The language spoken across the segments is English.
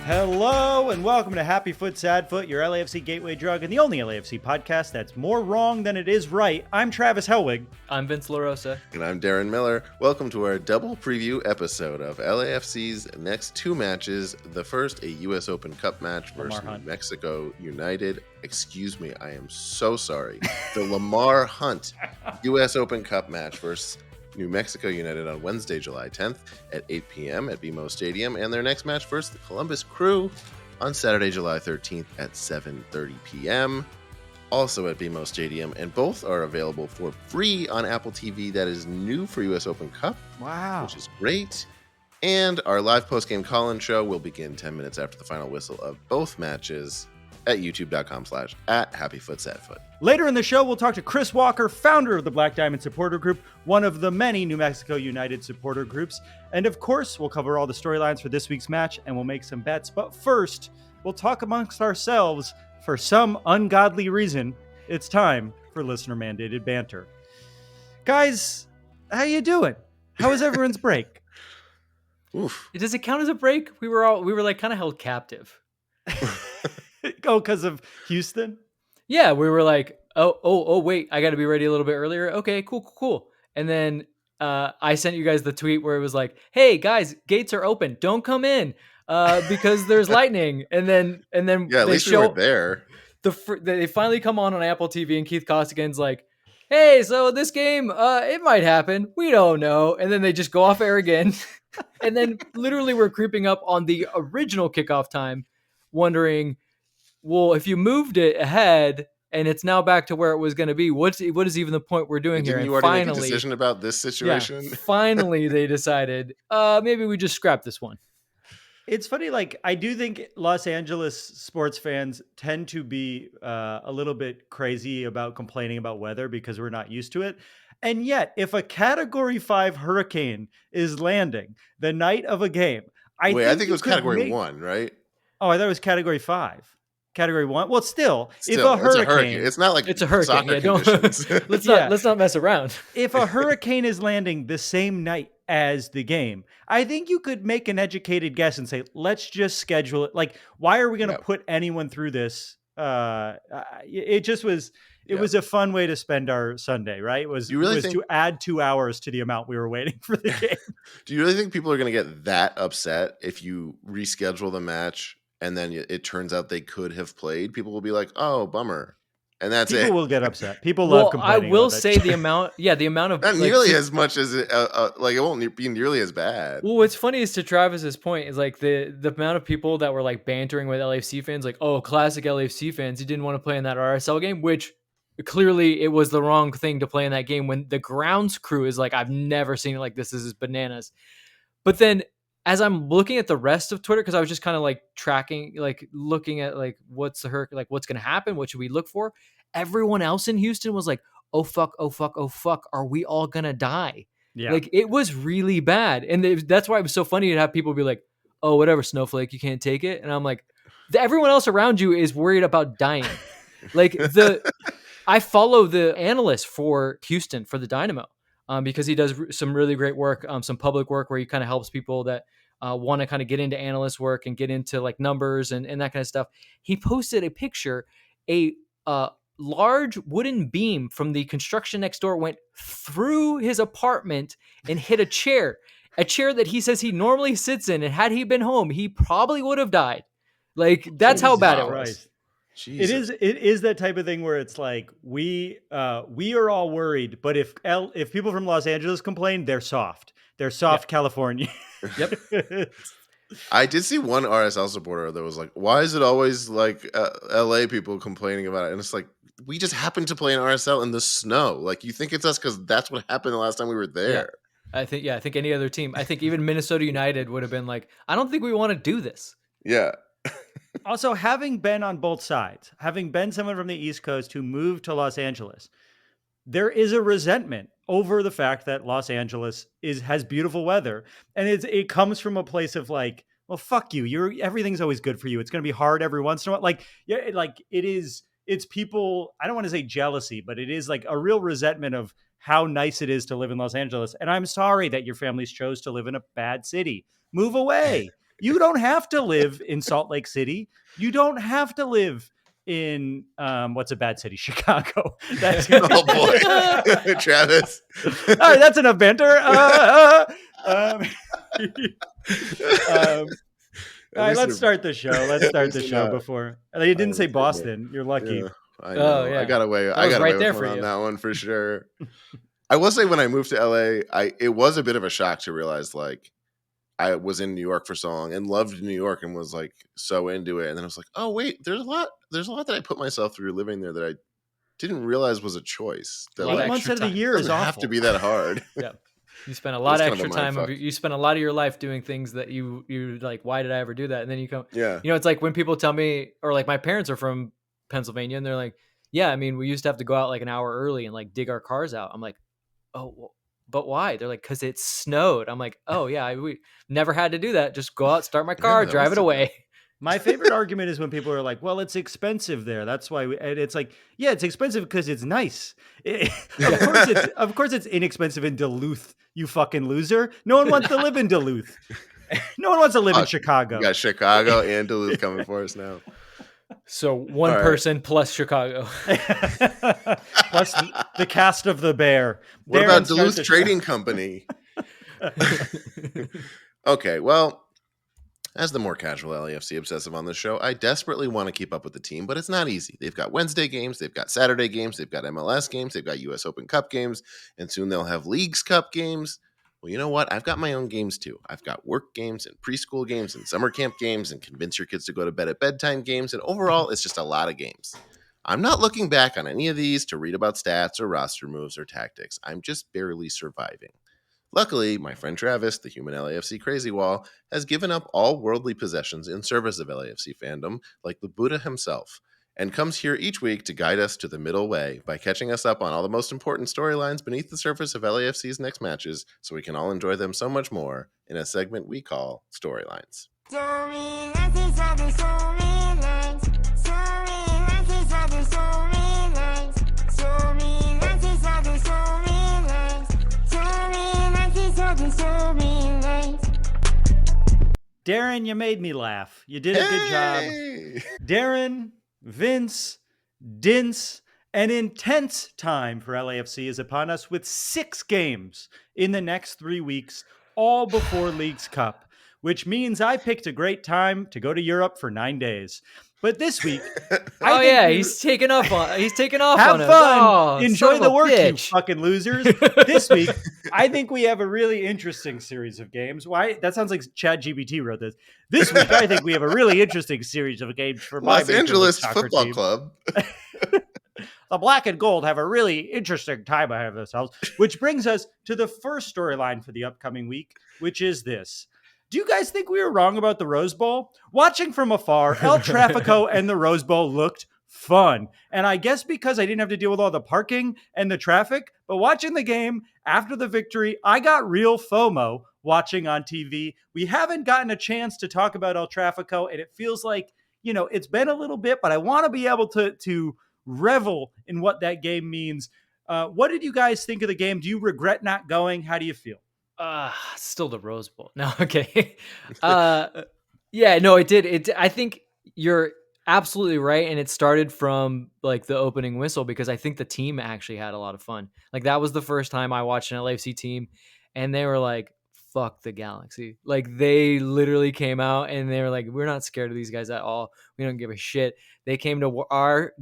Hello and welcome to Happy Foot, Sad Foot, your LAFC gateway drug and the only LAFC podcast that's more wrong than it is right. I'm Travis Helwig. I'm Vince LaRosa. And I'm Darren Miller. Welcome to our double preview episode of LAFC's next two matches. The first, a U.S. Open Cup match versus New Mexico United. Excuse me, I am so sorry. The Lamar Hunt U.S. Open Cup match versus New Mexico United on Wednesday, July 10th at 8 p.m. at BMO Stadium, and their next match versus the Columbus Crew on Saturday, July 13th at 7:30 p.m. also at BMO Stadium, and both are available for free on Apple TV. That is new for U.S. Open Cup. Wow. Which is great. And our live post-game call-in show will begin 10 minutes after the final whistle of both matches at youtube.com/@HappyFootSadFoot. Later in the show, we'll talk to Chris Walker, founder of the Black Diamond Supporter Group, one of the many New Mexico United supporter groups. And of course, we'll cover all the storylines for this week's match and we'll make some bets. But first, we'll talk amongst ourselves. For some ungodly reason, it's time for listener-mandated banter. Guys, how you doing? How was everyone's break? Oof. Does it count as a break? We were like kind of held captive. Oh, because of Houston? Yeah, we were like, oh, wait, I got to be ready a little bit earlier. Okay, cool. And then I sent you guys the tweet where it was like, hey guys, gates are open. Don't come in because there's lightning. And then Yeah, at least we were there. They finally come on Apple TV and Keith Costigan's like, hey, so this game, it might happen. We don't know. And then they just go off air again. And then literally we're creeping up on the original kickoff time, wondering, well, if you moved it ahead and it's now back to where it was going to be, what is even the point we're doing here? Didn't you already make a decision about this situation? Yeah, finally, they decided, maybe we just scrap this one. It's funny, like, I do think Los Angeles sports fans tend to be a little bit crazy about complaining about weather because we're not used to it. And yet, if a Category 5 hurricane is landing the night of a game, I think it was Category 1, right? Oh, I thought it was Category 5. Category 1. Well, still, if a a hurricane, it's not like it's a hurricane. Yeah, conditions. let's not mess around. If a hurricane is landing the same night as the game, I think you could make an educated guess and say, let's just schedule it. Like, why are we going to put anyone through this? It just was. It was a fun way to spend our Sunday, right? It was to add 2 hours to the amount we were waiting for the game. Do you really think people are going to get that upset if you reschedule the match and then it turns out they could have played? People will be like, oh, bummer. And that's it. People will get upset. People love complaining. I will say the amount of not nearly as much as it won't be nearly as bad. Well, what's funny is, to Travis's point, is like the amount of people that were like bantering with LAFC fans, like, oh, classic LAFC fans, you didn't want to play in that RSL game, which clearly it was the wrong thing to play in that game when the grounds crew is like, I've never seen it like this. This is bananas. But then as I'm looking at the rest of Twitter, because I was just kind of like tracking, like looking at like what's the hurricane, like what's going to happen, what should we look for? Everyone else in Houston was like, oh fuck, are we all gonna die? Yeah, like it was really bad, and that's why it was so funny to have people be like, oh, whatever, Snowflake, you can't take it, and I'm like, everyone else around you is worried about dying. Like I follow the analyst for Houston for the Dynamo because he does some really great work, some public work where he kind of helps people that want to kind of get into analyst work and get into like numbers and that kind of stuff. He posted a picture, a large wooden beam from the construction next door went through his apartment and hit a chair that he says he normally sits in. And had he been home, he probably would have died. Like, that's how bad it was. Jesus. It is that type of thing where it's like we are all worried, but if people from Los Angeles complain, they're soft. They're soft. Yep. California. Yep. I did see one RSL supporter that was like, why is it always like LA people complaining about it? And it's like, we just happened to play in RSL in the snow. Like, you think it's us because that's what happened the last time we were there. Yeah. I think any other team, I think even Minnesota United would have been like, I don't think we want to do this. Yeah. Also, having been on both sides, having been someone from the East Coast who moved to Los Angeles, there is a resentment over the fact that Los Angeles has beautiful weather. And it comes from a place of like, well, fuck you. Everything's always good for you. It's going to be hard every once in a while. Like, yeah, it's people, I don't want to say jealousy, but it is like a real resentment of how nice it is to live in Los Angeles. And I'm sorry that your families chose to live in a bad city. Move away. You don't have to live in Salt Lake City. You don't have to live in what's a bad city? Chicago. That's Oh boy, Travis. All right, that's enough banter. All right, let's start the show. Let's start the show before you didn't say Boston. You're lucky. Yeah, I know. I got away. I got away with one on that one for sure. I will say when I moved to LA, it was a bit of a shock to realize like I was in New York for so long and loved New York and was like so into it, and then I was like, oh wait, there's a lot that I put myself through living there that I didn't realize was a choice. That 8 months out of the year is awful. Have to be that hard. Yeah. You spend a lot of extra time. You spend a lot of your life doing things that you like. Why did I ever do that? And then you come. Yeah. You know, it's like when people tell me, or like my parents are from Pennsylvania, and they're like, "Yeah, I mean, we used to have to go out like an hour early and like dig our cars out." I'm like, "Oh, well, but why?" They're like, "Cause it snowed." I'm like, "Oh yeah, we never had to do that. Just go out, start my car, drive it away." My favorite argument is when people are like, well, it's expensive there. That's why and it's like, yeah, it's expensive because it's nice. Of course it's inexpensive in Duluth, you fucking loser. No one wants to live in Duluth. No one wants to live in Chicago. We got Chicago and Duluth coming for us now. So one person plus Chicago. Plus the cast of The Bear. What about Duluth Trading Company? Okay, well, as the more casual LAFC obsessive on this show, I desperately want to keep up with the team, but it's not easy. They've got Wednesday games, they've got Saturday games, they've got MLS games, they've got US Open Cup games, and soon they'll have Leagues Cup games. Well, you know what? I've got my own games too. I've got work games and preschool games and summer camp games and convince your kids to go to bed at bedtime games, and overall, it's just a lot of games. I'm not looking back on any of these to read about stats or roster moves or tactics. I'm just barely surviving. Luckily, my friend Travis, the human LAFC crazy wall, has given up all worldly possessions in service of LAFC fandom, like the Buddha himself, and comes here each week to guide us to the middle way by catching us up on all the most important storylines beneath the surface of LAFC's next matches so we can all enjoy them so much more in a segment we call Storylines. Darren, you made me laugh. You did a good job. Darren, Vince, Dince, an intense time for LAFC is upon us with 6 games in the next 3 weeks, all before Leagues Cup, which means I picked a great time to go to Europe for 9 days. But this week, he's taking off on us. Have fun. Enjoy the work, you fucking losers. This week, I think we have a really interesting series of games. Why? That sounds like ChatGPT wrote this. This week, I think we have a really interesting series of games for Los Angeles Football team. Club. The Black and Gold have a really interesting time ahead of themselves, which brings us to the first storyline for the upcoming week, which is this. Do you guys think we were wrong about the Rose Bowl? Watching from afar, El Tráfico and the Rose Bowl looked fun. And I guess because I didn't have to deal with all the parking and the traffic, but watching the game after the victory, I got real FOMO watching on TV. We haven't gotten a chance to talk about El Tráfico, and it feels like, you know, it's been a little bit, but I want to be able to revel in what that game means. What did you guys think of the game? Do you regret not going? How do you feel? Still the Rose Bowl. No, okay. Yeah, no, it did. I think you're absolutely right. And it started from like the opening whistle because I think the team actually had a lot of fun. Like that was the first time I watched an LAFC team and they were like, fuck the Galaxy. Like they literally came out and they were like, we're not scared of these guys at all. We don't give a shit. They came to our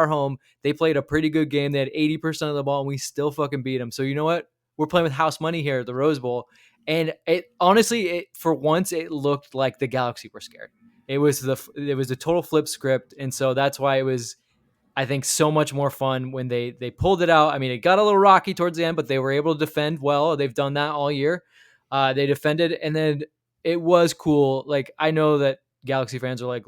home. They played a pretty good game. They had 80% of the ball and we still fucking beat them. So you know what? We're playing with house money here at the Rose Bowl. And it honestly, for once, it looked like the Galaxy were scared. It was a total flip script. And so that's why it was, I think, so much more fun when they pulled it out. I mean, it got a little rocky towards the end, but they were able to defend well. They've done that all year. They defended, and then it was cool. Like, I know that Galaxy fans are like,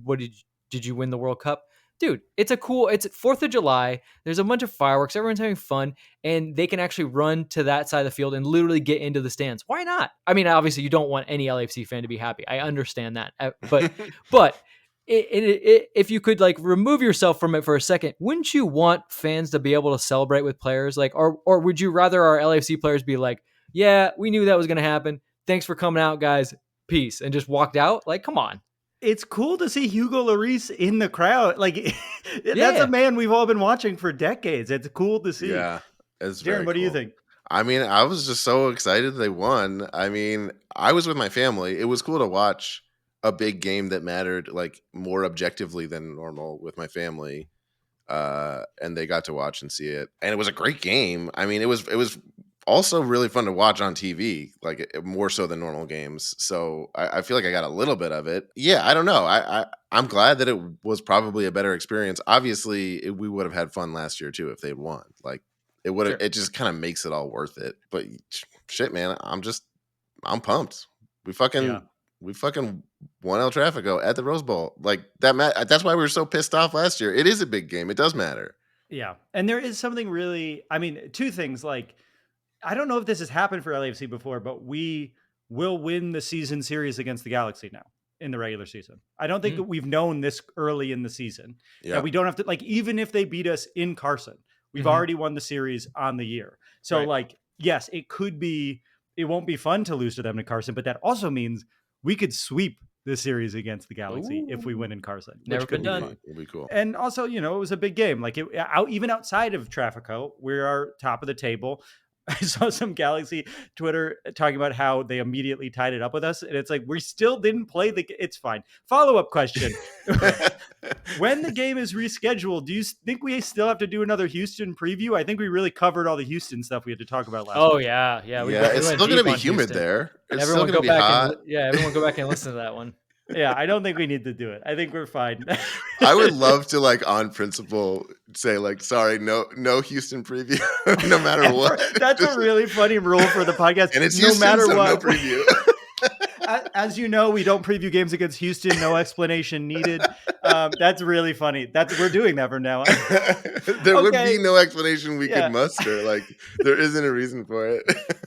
what did you win the World Cup? Dude, it's 4th of July. There's a bunch of fireworks. Everyone's having fun, and they can actually run to that side of the field and literally get into the stands. Why not? I mean, obviously, you don't want any LAFC fan to be happy. I understand that. But if you could like remove yourself from it for a second, wouldn't you want fans to be able to celebrate with players? Like, or would you rather our LAFC players be like, yeah, we knew that was going to happen. Thanks for coming out, guys. peace, and just walked out. Like, come on. It's cool to see Hugo Lloris in the crowd. Like, that's Yeah. a man we've all been watching for decades. It's cool to see. Yeah, it's Darren, very what do you cool. think? I mean, I was just so excited they won. I mean, I was with my family. It was cool to watch a big game that mattered like more objectively than normal with my family. And they got to watch and see it. And it was a great game. I mean, it was also really fun to watch on TV, like more so than normal games. So I feel like I got a little bit of it. Yeah, I don't know. I'm glad that it was probably a better experience. Obviously, we would have had fun last year too if they'd won. Like it would have. Sure. It just kind of makes it all worth it. But shit, man, I'm pumped. We fucking won El Trafico at the Rose Bowl. Like that's why we were so pissed off last year. It is a big game. It does matter. Yeah. And there is something really, I mean, two things. Like, I don't know if this has happened for LAFC before, but we will win the season series against the Galaxy now in the regular season. I don't think that we've known this early in the season. Yeah. That we don't have to, like, even if they beat us in Carson, we've already won the series on the year. So, Right. like, yes, it won't be fun to lose to them in Carson, but that also means we could sweep the series against the Galaxy if we win in Carson. Never which could been be done. fun. It'll be cool. And also, it was a big game. Like even outside of Trafico, we are top of the table. I saw some Galaxy Twitter talking about how they immediately tied it up with us. And it's like, we still didn't play it's fine. Follow-up question. When the game is rescheduled, do you think we still have to do another Houston preview? I think we really covered all the Houston stuff we had to talk about last week. Yeah. It's still going to be humid there. It's Everyone still going to be hot. Everyone go back and listen to that one. Yeah, I don't think we need to do it. I think we're fine. I would love to, like, on principle, say, like, sorry, no Houston preview, no matter what. That's a really funny rule for the podcast. And it's no Houston, matter so what. no preview. As you know, we don't preview games against Houston. No explanation needed. That's really funny. We're doing that from now on. There would be no explanation we could muster. Like, there isn't a reason for it.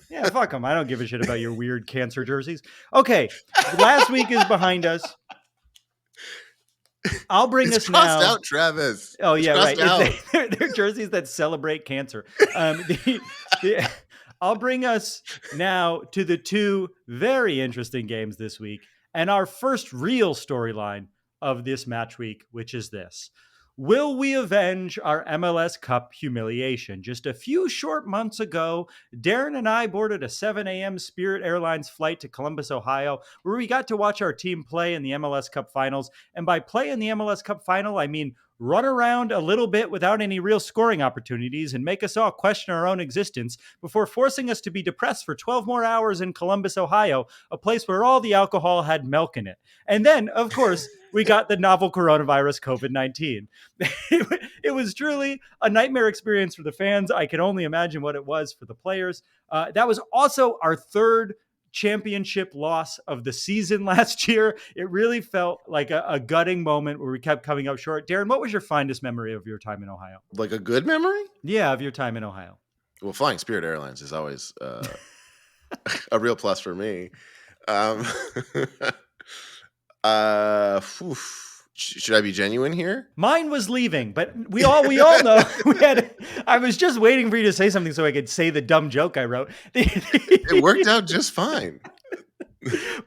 Yeah, fuck them. I don't give a shit about your weird cancer jerseys. Okay, last week is behind us. I'll bring it's us crossed now. out, Travis. Oh it's yeah, right. Out. They're jerseys that celebrate cancer. I'll bring us now to the two very interesting games this week and our first real storyline of this match week, which is this. Will we avenge our MLS Cup humiliation? Just a few short months ago, Darren and I boarded a 7 a.m. Spirit Airlines flight to Columbus, Ohio, where we got to watch our team play in the MLS Cup Finals. And by play in the MLS Cup Final, I mean run around a little bit without any real scoring opportunities and make us all question our own existence before forcing us to be depressed for 12 more hours in Columbus, Ohio, a place where all the alcohol had milk in it. And then, of course, we got the novel coronavirus COVID-19. It was truly a nightmare experience for the fans. I can only imagine what it was for the players. That was also our third championship loss of the season last year. It really felt like a gutting moment where we kept coming up short. Darren, what was your finest memory of your time in Ohio? Like a good memory? Yeah, of your time in Ohio. Well, flying Spirit Airlines is always a real plus for me. Should I be genuine here? Mine was leaving, but we all know I was just waiting for you to say something so I could say the dumb joke I wrote. It worked out just fine.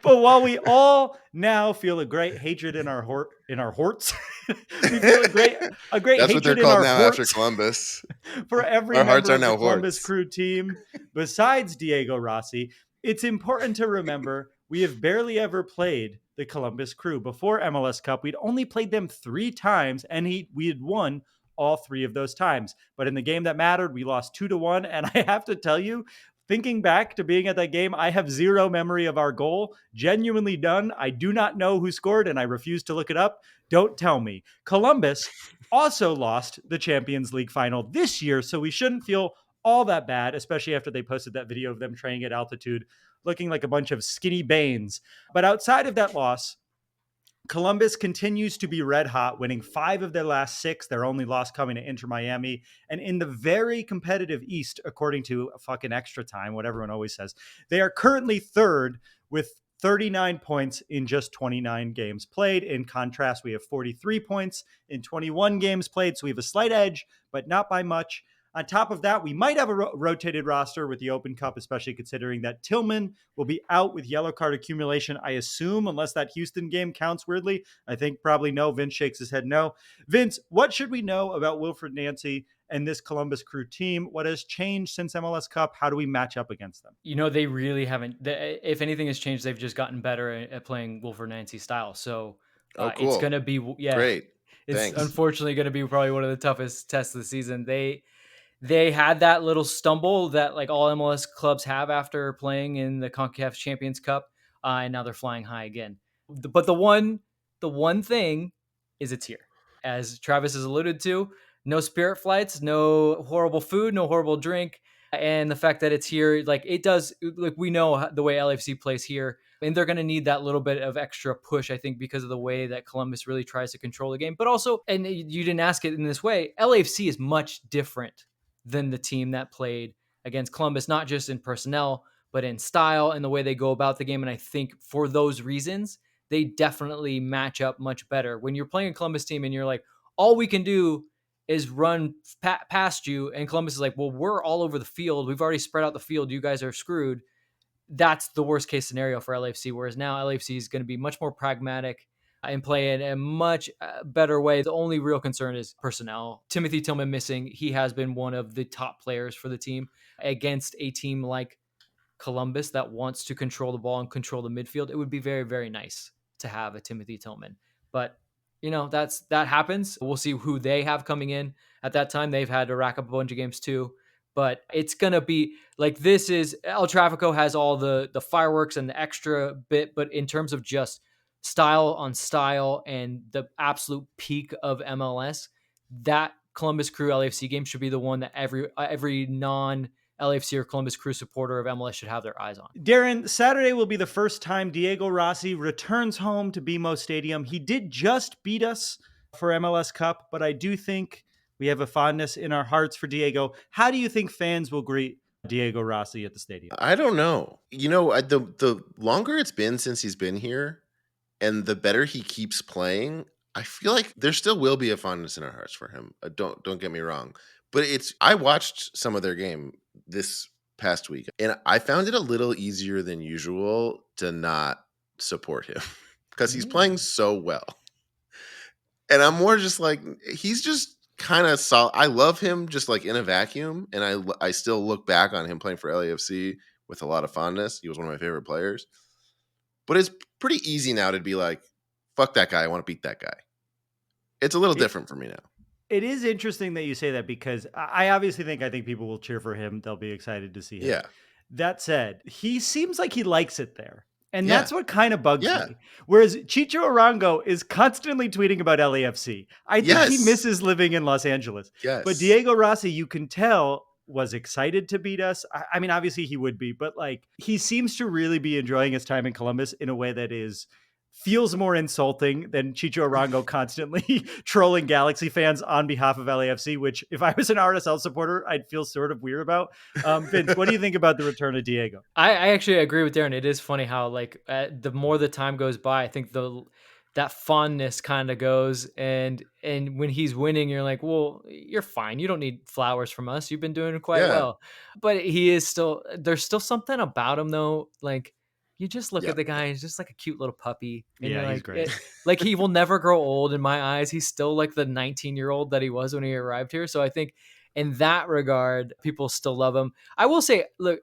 But while we all now feel a great hatred in our horts, we feel a great That's hatred what they're in called our now horts after Columbus. for every Our hearts member are of the now Columbus horts. Crew team. Besides Diego Rossi, it's important to remember we have barely ever played the Columbus Crew. Before MLS Cup, we'd only played them 3 times, and we had won all 3 of those times. But in the game that mattered, we lost 2-1. And I have to tell you, thinking back to being at that game, I have zero memory of our goal. Genuinely none. I do not know who scored, and I refuse to look it up. Don't tell me. Columbus also lost the Champions League final this year, so we shouldn't feel all that bad, especially after they posted that video of them training at altitude, looking like a bunch of skinny Banes. But outside of that loss, Columbus continues to be red hot, winning 5 of their last 6, their only loss coming to Inter Miami. And in the very competitive East, according to fucking extra time, what everyone always says, they are currently 3rd with 39 points in just 29 games played. In contrast, we have 43 points in 21 games played. So we have a slight edge, but not by much. On top of that, we might have a rotated roster with the Open Cup, especially considering that Tillman will be out with yellow card accumulation, I assume, unless that Houston game counts weirdly. I think probably no. Vince shakes his head no. Vince, what should we know about Wilfried Nancy and this Columbus Crew team? What has changed since MLS Cup? How do we match up against them? They really haven't. If anything has changed, they've just gotten better at playing Wilfried Nancy style. So cool. It's going to be, great. It's Thanks. unfortunately going to be probably one of the toughest tests of the season. They had that little stumble that like all MLS clubs have after playing in the CONCACAF Champions Cup, and now they're flying high again. But the one thing is it's here. As Travis has alluded to, no Spirit flights, no horrible food, no horrible drink. And the fact that it's here, like it does, like we know the way LAFC plays here, and they're going to need that little bit of extra push, I think, because of the way that Columbus really tries to control the game. But also, and you didn't ask it in this way, LAFC is much different than the team that played against Columbus, not just in personnel, but in style and the way they go about the game. And I think for those reasons, they definitely match up much better. When you're playing a Columbus team and you're like, all we can do is run past you, and Columbus is like, well, we're all over the field. We've already spread out the field. You guys are screwed. That's the worst case scenario for LAFC. Whereas now LAFC is going to be much more pragmatic and play in a much better way. The only real concern is personnel. Timothy Tillman missing. He has been one of the top players for the team against a team like Columbus that wants to control the ball and control the midfield. It would be very, very nice to have a Timothy Tillman, but that happens. We'll see who they have coming in at that time. They've had to rack up a bunch of games too, but it's going to be like, this is El Trafico has all the fireworks and the extra bit, but in terms of just style on style and the absolute peak of MLS, that Columbus Crew LAFC game should be the one that every non LAFC or Columbus Crew supporter of MLS should have their eyes on. Darren, Saturday will be the first time Diego Rossi returns home to BMO Stadium. He did just beat us for MLS Cup, but I do think we have a fondness in our hearts for Diego. How do you think fans will greet Diego Rossi at the stadium? I don't know. The longer it's been since he's been here and the better he keeps playing, I feel like there still will be a fondness in our hearts for him. Don't get me wrong. But I watched some of their game this past week, and I found it a little easier than usual to not support him because he's playing so well. And I'm more just like, he's just kind of solid. I love him just like in a vacuum, and I still look back on him playing for LAFC with a lot of fondness. He was one of my favorite players. But it's pretty easy now to be like, fuck that guy, I want to beat that guy. It's a little different for me now. It is interesting that you say that, because I obviously think people will cheer for him. They'll be excited to see him. Yeah. That said, he seems like he likes it there. And that's what kind of bugs me. Whereas Chicho Arango is constantly tweeting about LAFC. I think he misses living in Los Angeles. Yes. But Diego Rossi, you can tell, was excited to beat us. I mean, obviously he would be, but like, he seems to really be enjoying his time in Columbus in a way that feels more insulting than Chicho Arango constantly trolling Galaxy fans on behalf of LAFC, which if I was an RSL supporter, I'd feel sort of weird about. Vince, what do you think about the return of Diego? I actually agree with Darren. It is funny how like the more the time goes by, I think that fondness kind of goes, and when he's winning, you're like, well, you're fine. You don't need flowers from us. You've been doing quite well. But there's still something about him though. Like, you just look at the guy, he's just like a cute little puppy. And yeah, he's like, great. Like, he will never grow old in my eyes. He's still like the 19-year-old that he was when he arrived here. So I think in that regard, people still love him. I will say, look,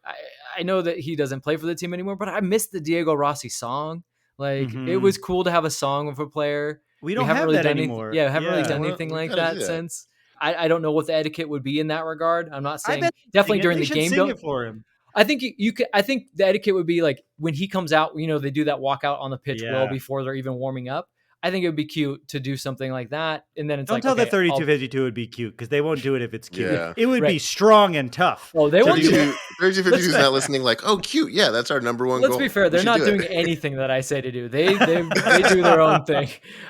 I know that he doesn't play for the team anymore, but I miss the Diego Rossi song. Like, it was cool to have a song of a player. We don't have that anymore. Haven't really done anything like that since. I don't know what the etiquette would be in that regard. I'm not saying definitely during the game. Sing it for him. I think I think the etiquette would be like when he comes out, they do that walkout on the pitch well before they're even warming up. I think it would be cute to do something like that. And then it's Don't tell that 3252 would be cute, because they won't do it if it's cute. Yeah. It would be strong and tough. Oh, they won't do it. 3252 is not listening like, oh, cute. Yeah, that's our number one goal. Let's be fair. They're not doing anything that I say to do. They do their own thing.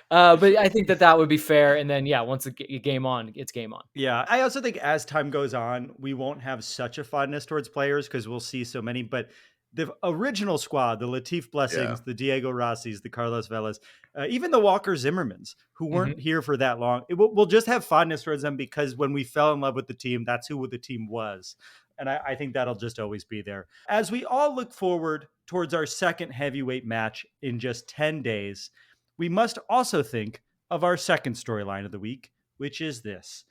But I think that would be fair. And then, once the game on, it's game on. Yeah. I also think as time goes on, we won't have such a fondness towards players because we'll see so many. But the original squad, the Latif Blessings, Yeah. the Diego Rossis, the Carlos Velas, even the Walker Zimmermans, who weren't here for that long. We'll just have fondness towards them because when we fell in love with the team, that's who the team was. And I think that'll just always be there. As we all look forward towards our second heavyweight match in just 10 days, we must also think of our second storyline of the week, which is this.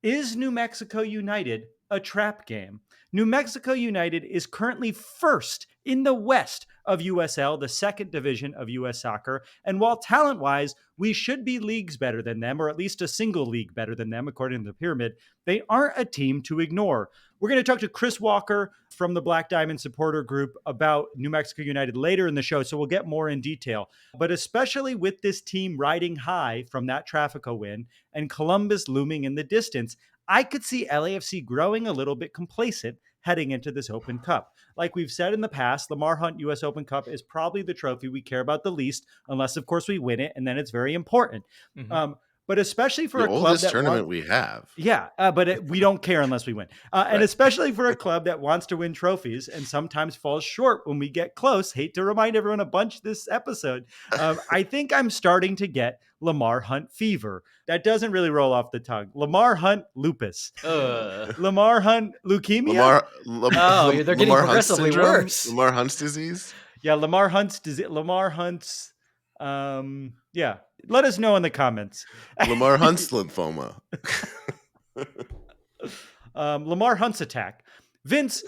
Is New Mexico United a trap game? New Mexico United is currently first in the West of USL, the second division of US soccer. And while talent-wise, we should be leagues better than them, or at least a single league better than them, according to the pyramid, they aren't a team to ignore. We're going to talk to Chris Walker from the Black Diamond Supporter Group about New Mexico United later in the show, so we'll get more in detail. But especially with this team riding high from that Trafico win and Columbus looming in the distance, I could see LAFC growing a little bit complacent heading into this Open Cup. Like we've said in the past, Lamar Hunt US Open Cup is probably the trophy we care about the least, unless, of course, we win it, and then it's very important. But especially for the a club oldest that tournament we have. Yeah, but we don't care unless we win. Right. And especially for a club that wants to win trophies and sometimes falls short when we get close. Hate to remind everyone a bunch this episode. I think I'm starting to get Lamar Hunt fever. That doesn't really roll off the tongue. Lamar Hunt lupus. Lamar Hunt leukemia. They're getting progressively worse. Lamar Hunt's disease. Yeah, Lamar Hunt's disease. Lamar Hunt's. Yeah. Let us know in the comments. Lamar Hunt's lymphoma. Lamar Hunt's attack. Vince,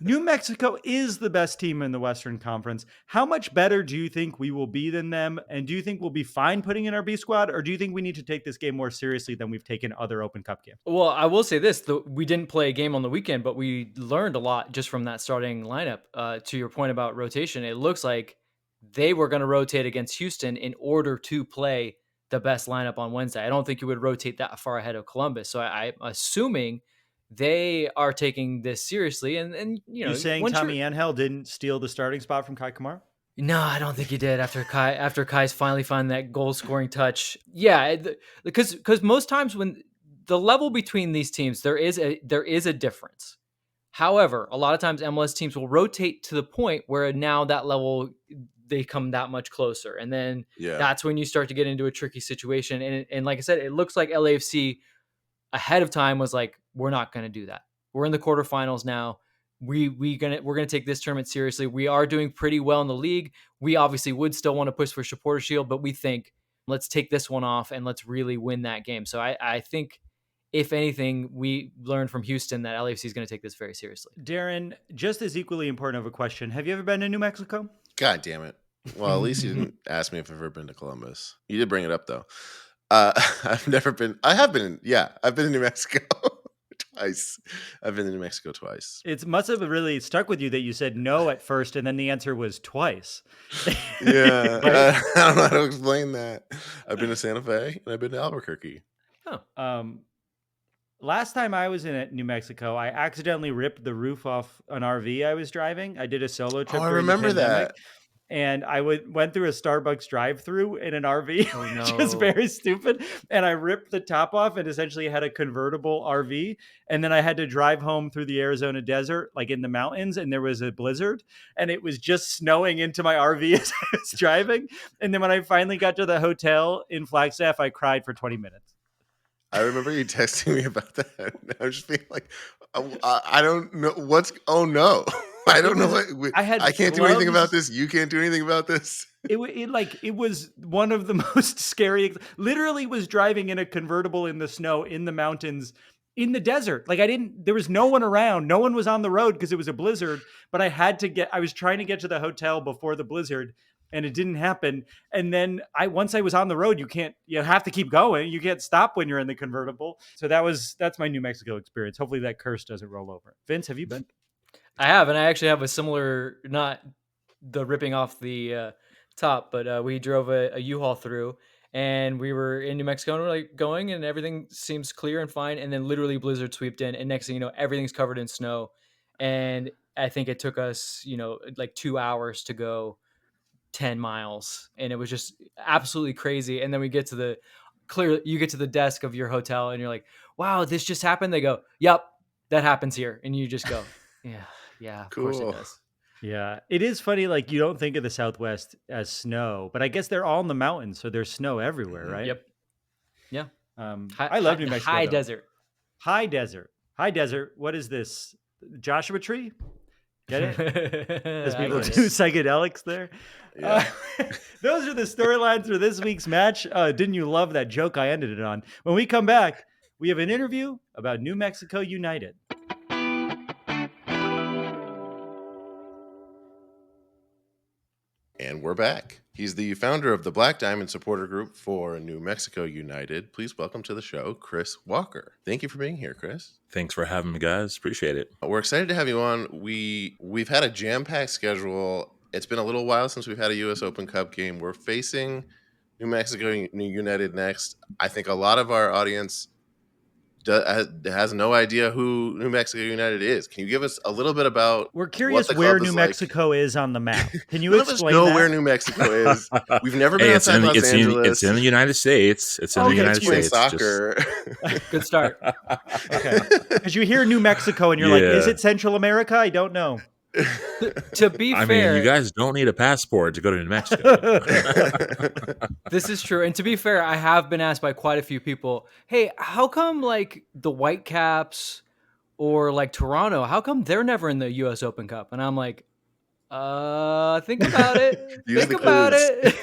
New Mexico is the best team in the Western Conference. How much better do you think we will be than them? And do you think we'll be fine putting in our B squad? Or do you think we need to take this game more seriously than we've taken other Open Cup games? Well, I will say this. We didn't play a game on the weekend, but we learned a lot just from that starting lineup. To your point about rotation, it looks like they were going to rotate against Houston in order to play the best lineup on Wednesday. I don't think you would rotate that far ahead of Columbus. So I'm assuming they are taking this seriously. And you're saying Tommy Angel didn't steal the starting spot from Kai Kamara? No, I don't think he did after Kai's finally found that goal scoring touch. Yeah, because most times when the level between these teams, there is a difference. However, a lot of times MLS teams will rotate to the point where now that level, they come that much closer. And then that's when you start to get into a tricky situation. And like I said, it looks like LAFC ahead of time was like, we're not going to do that. We're in the quarterfinals now. We're going to take this tournament seriously. We are doing pretty well in the league. We obviously would still want to push for Supporter Shield, but we think let's take this one off and let's really win that game. So I think, if anything, we learned from Houston that LAFC is going to take this very seriously. Darren, just as equally important of a question, have you ever been to New Mexico? God damn it. Well, at least you didn't ask me if I've ever been to Columbus. You did bring it up, though. I've never been. I've been in New Mexico twice. I've been to New Mexico twice. It must have really stuck with you that you said no at first, and then the answer was twice. Yeah. I don't know how to explain that. I've been to Santa Fe, and I've been to Albuquerque. Oh. Last time I was in New Mexico, I accidentally ripped the roof off an RV I was driving. I did a solo trip. Oh, I remember that. And I went through a Starbucks drive-through in an RV, which is very stupid. And I ripped the top off and essentially had a convertible RV. And then I had to drive home through the Arizona desert, like in the mountains. And there was a blizzard and it was just snowing into my RV as I was driving. And then when I finally got to the hotel in Flagstaff, I cried for 20 minutes. I remember you texting me about that. I was just being like, I don't know oh no. I don't know what I can't do anything about this. You can't do anything about this. It was one of the most scary. Literally was driving in a convertible in the snow, in the mountains, in the desert. There was no one around. No one was on the road because it was a blizzard, but I was trying to get to the hotel before the blizzard and it didn't happen. And then once I was on the road, you have to keep going. You can't stop when you're in the convertible. So that's my New Mexico experience. Hopefully that curse doesn't roll over. Vince, have you been? I have, and I actually have a similar, not the ripping off the top, but we drove a U-Haul through, and we were in New Mexico, and we're going, and everything seems clear and fine, and then literally blizzard swept in, and next thing you know, everything's covered in snow, and I think it took us, 2 hours to go 10 miles, and it was just absolutely crazy. And then we get to you get to the desk of your hotel, and you're like, wow, this just happened? They go, yep, that happens here, and you just go, yeah, of cool. course it does. Yeah, it is funny. Like you don't think of the Southwest as snow, but I guess they're all in the mountains, so there's snow everywhere, Mhm. right? Yep. Yeah. I love New Mexico High though. desert. High desert, high desert. What is this? Joshua Tree? Get it? As I people get do it. psychedelics there. Yeah. Those are the storylines for this week's match. Didn't you love that joke I ended it on? When we come back, we have an interview about New Mexico United. And we're back. He's the founder of the Black Diamond Supporter Group for New Mexico United. Please welcome to the show, Chris Walker. Thank you for being here, Chris. Thanks for having me, guys. Appreciate it. We're excited to have you on. We've had a jam-packed schedule. It's been a little while since we've had a U.S. Open Cup game. We're facing New Mexico United next. I think a lot of our audience has no idea who New Mexico United is. Can you give us a little bit about? We're curious what the where club New is like? Mexico is on the map. Can you None of us explain know that? where New Mexico is. We've never been outside Los Angeles. It's in the United States. It's in the Okay, United Playing States. soccer. Good start. Okay, because you hear New Mexico and you're like, is Yeah. it Central America? I don't know. To be I fair, mean, you guys don't need a passport to go to New Mexico. this is true. And to be fair, I have been asked by quite a few people, hey, how come like the Whitecaps or like Toronto, how come they're never in the US Open Cup? And I'm like, think about it. Use Think the about clues.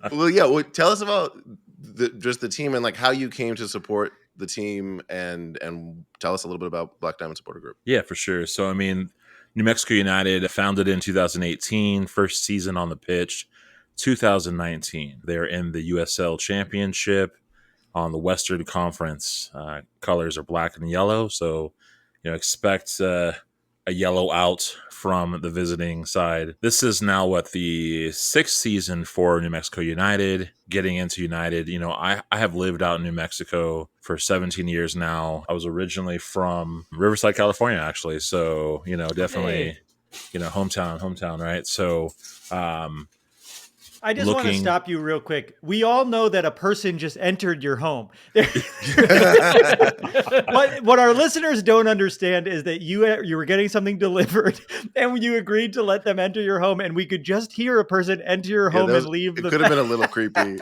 it. Well, yeah. Well, tell us about just the team and like how you came to support the team, and tell us a little bit about Black Diamond Supporter Group. Yeah, for sure. So, I mean, New Mexico United founded in 2018, first season on the pitch, 2019. They're in the USL Championship on the Western Conference. Colors are black and yellow, so expect a yellow out from the visiting side. This is now the sixth season for New Mexico United. Getting into United, I have lived out in New Mexico for 17 years now. I was originally from Riverside, California, actually. So, definitely, hometown, right? So, I just want to stop you real quick. We all know that a person just entered your home. What our listeners don't understand is that you were getting something delivered and you agreed to let them enter your home, and we could just hear a person enter your home and leave. It could have been a little creepy.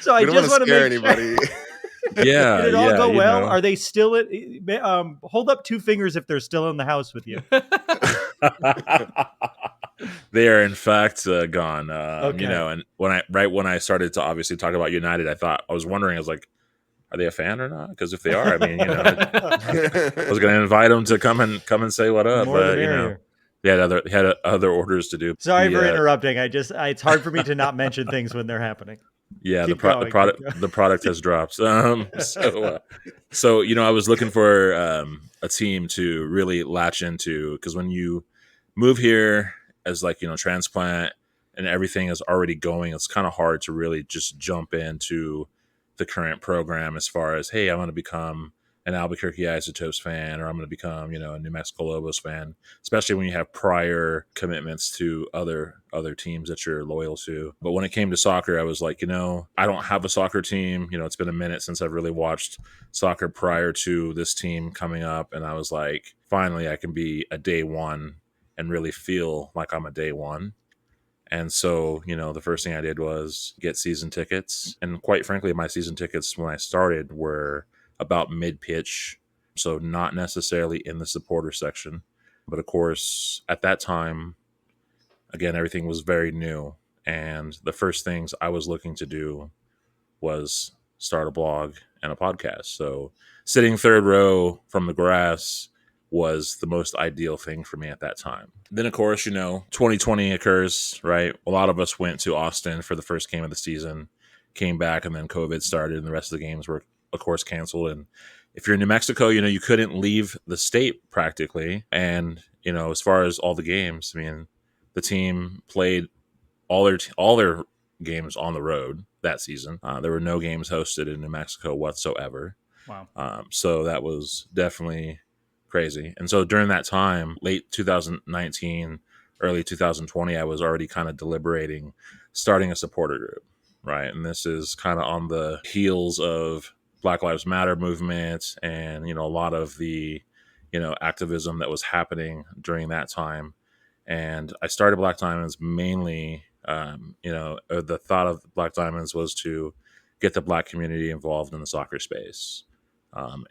So I just want to scare make anybody. Yeah. Did it all go well? know. Are they still hold up two fingers if they're still in the house with you? They are in fact gone. Okay. And when I started to obviously talk about United, I was wondering, I was like, are they a fan or not? Because if they are, I mean, I was going to invite them to come and say what up, More the but merrier. they had other orders to do. Sorry for interrupting. It's hard for me to not mention things when they're happening. Yeah, Keep the product has dropped. So I was looking for a team to really latch into, because when you move here as transplant and everything is already going, it's kind of hard to really just jump into the current program as far as, hey, I'm going to become an Albuquerque Isotopes fan, or I'm going to become, a New Mexico Lobos fan, especially when you have prior commitments to other teams that you're loyal to. But when it came to soccer, I was like, I don't have a soccer team. It's been a minute since I've really watched soccer prior to this team coming up. And I was like, finally, I can be a day one and really feel like I'm a day one. And so, the first thing I did was get season tickets. And quite frankly, my season tickets when I started were about mid-pitch, so not necessarily in the supporter section. But of course, at that time, again, everything was very new. And the first things I was looking to do was start a blog and a podcast. So sitting third row from the grass was the most ideal thing for me at that time. Then, of course, 2020 occurs, right? A lot of us went to Austin for the first game of the season, came back, and then COVID started, and the rest of the games were, of course, canceled. And if you're in New Mexico, you couldn't leave the state practically. And, as far as all the games, I mean, the team played all their games on the road that season. There were no games hosted in New Mexico whatsoever. Wow. So that was definitely crazy. And so during that time, late 2019, early 2020, I was already kind of deliberating starting a supporter group, right? And this is kind of on the heels of Black Lives Matter movement and, a lot of the, activism that was happening during that time. And I started Black Diamonds mainly, the thought of Black Diamonds was to get the Black community involved in the soccer space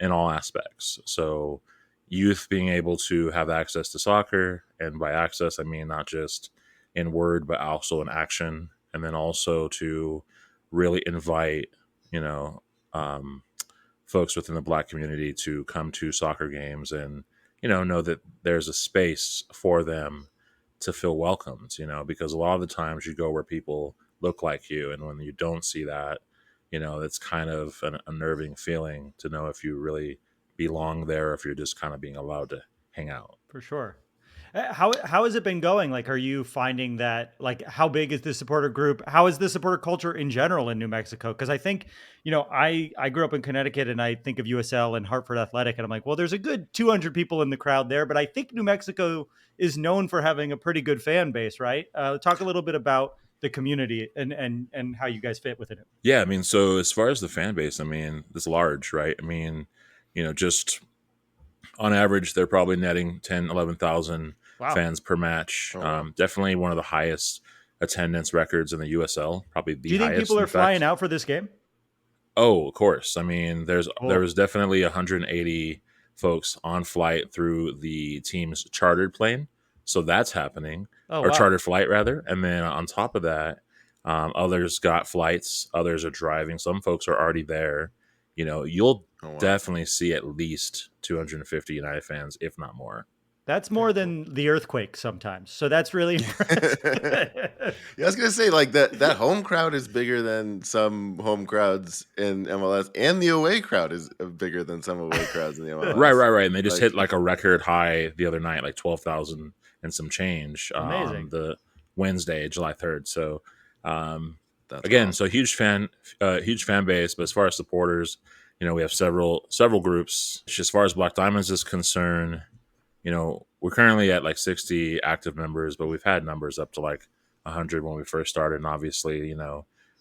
in all aspects. So youth being able to have access to soccer, and by access, I mean not just in word, but also in action. And then also to really invite, um, folks within the Black community to come to soccer games and, know that there's a space for them to feel welcomed, because a lot of the times you go where people look like you. And when you don't see that, it's kind of an unnerving feeling to know if you really belong there, or if you're just kind of being allowed to hang out. For sure. How has it been going? Like, are you finding that, like, how big is the supporter group? How is the supporter culture in general in New Mexico? Because I think, I grew up in Connecticut, and I think of USL and Hartford Athletic, and I'm like, well, there's a good 200 people in the crowd there, but I think New Mexico is known for having a pretty good fan base, right? Talk a little bit about the community and how you guys fit within it. Yeah, I mean, so as far as the fan base, I mean, it's large, right? I mean, just on average, they're probably netting 10, 11,000 Wow. fans per match. Oh, wow. Definitely one of the highest attendance records in the USL, probably the highest. Do you think people are flying out for this game? Oh, of course. I mean, there Cool. was definitely 180 folks on flight through the team's chartered plane. So that's happening, Oh, or wow. chartered flight rather. And then on top of that, others got flights, others are driving. Some folks are already there. You'll Oh, wow. definitely see at least 250 United fans, if not more. That's more than the earthquake sometimes. So that's really impressive. Yeah, I was gonna say, like, that home crowd is bigger than some home crowds in MLS, and the away crowd is bigger than some away crowds in the MLS. Right. And they just Like- hit like a record high the other night, like 12,000 and some change. Amazing. The Wednesday, July 3rd. So That's again, awesome. so huge fan base. But as far as supporters, we have several groups. As far as Black Diamonds is concerned, we're currently at like 60 active members, but we've had numbers up to like 100 when we first started. And obviously,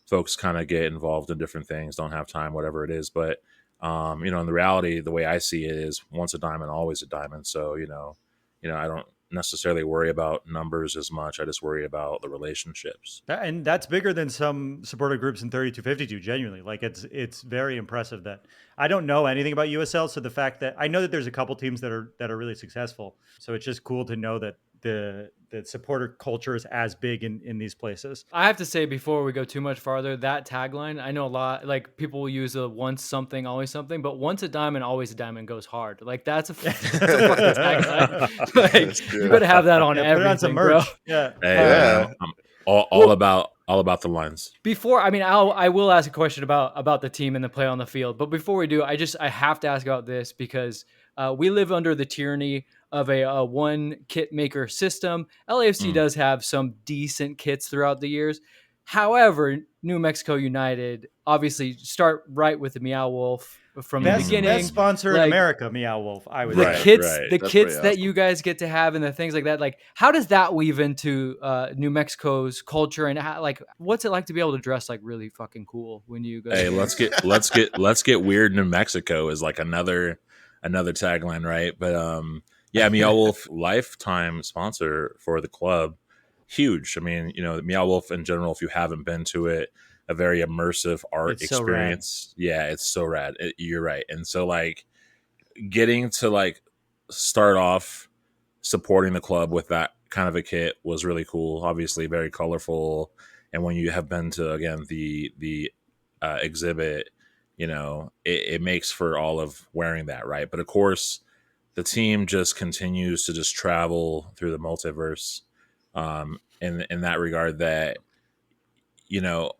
folks kind of get involved in different things, don't have time, whatever it is. But, in the reality, the way I see it is once a diamond, always a diamond. So, I don't necessarily worry about numbers as much. I just worry about the relationships. And that's bigger than some supporter groups in 3252, genuinely. Like, it's very impressive that I don't know anything about USL. So the fact that I know that there's a couple teams that are really successful. So it's just cool to know that the supporter culture is as big in these places. I have to say, before we go too much farther, that tagline, I know a lot, like, people will use a once something, always something, but once a diamond, always a diamond goes hard. Like, that's a fucking tagline. Like, you better have that on Put everything, it on some bro. merch. Yeah. Hey, Yeah. I'm all about the lines. Before, I mean, I will ask a question about the team and the play on the field, but before we do, I have to ask about this because we live under the tyranny of a one kit maker system. LAFC does have some decent kits throughout the years. However, New Mexico United obviously start right with the Meow Wolf from the beginning. Best sponsor in Like, America, Meow Wolf. I would the Right, say. kits, right. the That's kits pretty that awesome. you guys get to have and the things like that. Like, how does that weave into New Mexico's culture, and how, like, what's it like to be able to dress like really fucking cool when you go? Hey, let's get weird. New Mexico is like another tagline, right? But yeah, Meow Wolf, lifetime sponsor for the club, huge. I mean, Meow Wolf in general, if you haven't been to it, a very immersive art It's so rad. experience. Yeah, it's so rad. You're right. And so, like, getting to like start off supporting the club with that kind of a kit was really cool. Obviously, very colorful. And when you have been to, again, the exhibit, it makes for all of wearing that, right? But of course, the team just continues to just travel through the multiverse in that regard, that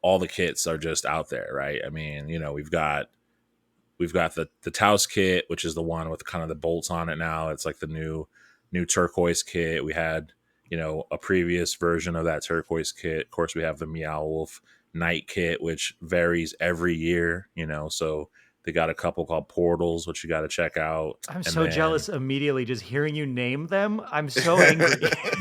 all the kits are just out there, right? I mean, we've got the Taos kit, which is the one with kind of the bolts on it now. It's like the new turquoise kit. We had a previous version of that turquoise kit. Of course, we have the Meow Wolf night kit, which varies every year, so they got a couple called Portals, which you got to check out. I'm And so then- jealous immediately just hearing you name them. I'm so angry.